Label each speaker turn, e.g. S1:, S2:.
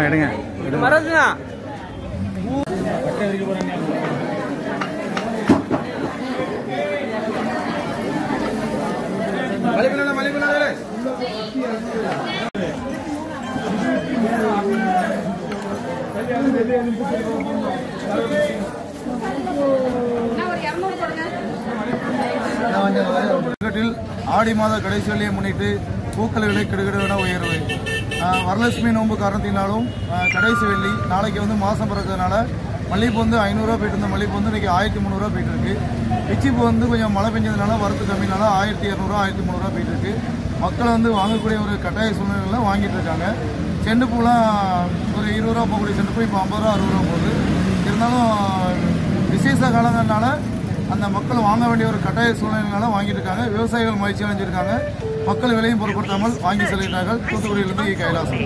S1: எடுங்க ஆடி மாத கடைசி வேலையை முன்னிட்டு பூக்கள் விலை கிடுகிடுவென உயர்வு. வரலட்சுமி நோன்பு காரணத்தினாலும் கடைசி வெள்ளி நாளைக்கு வந்து மாதம் பிறக்கிறதுனால மல்லிகைப்பூ வந்து 500 ரூபா போயிட்டு இருந்த மல்லிகைப்பூ வந்து இன்றைக்கி 1300 போயிட்டு இருக்கு. பிச்சிப்பூ வந்து கொஞ்சம் மழை பெஞ்சதுனால வரத்து கம்மினால 1200 1300 போயிட்டு இருக்கு. மக்கள் வந்து வாங்கக்கூடிய ஒரு கட்டாய சூழ்நிலையில் வாங்கிட்டு இருக்காங்க. செண்டு பூலாம் ஒரு 20 ரூபா போகக்கூடிய செண்டு பூ இப்போ 50 ரூபா 60 ரூபா போகுது. இருந்தாலும் விசேஷ காலங்கள்னால அந்த மக்கள் வாங்க வேண்டிய ஒரு கட்டாய சூழ்நிலைனால வாங்கிட்டு இருக்காங்க. விவசாயிகள் மகிழ்ச்சி அடைஞ்சிருக்காங்க. மக்கள் விலையும் பொருட்படுத்தாமல் வாங்கி செல்கிறார்கள். தூத்துக்குடியிலிருந்து கைலாசம்.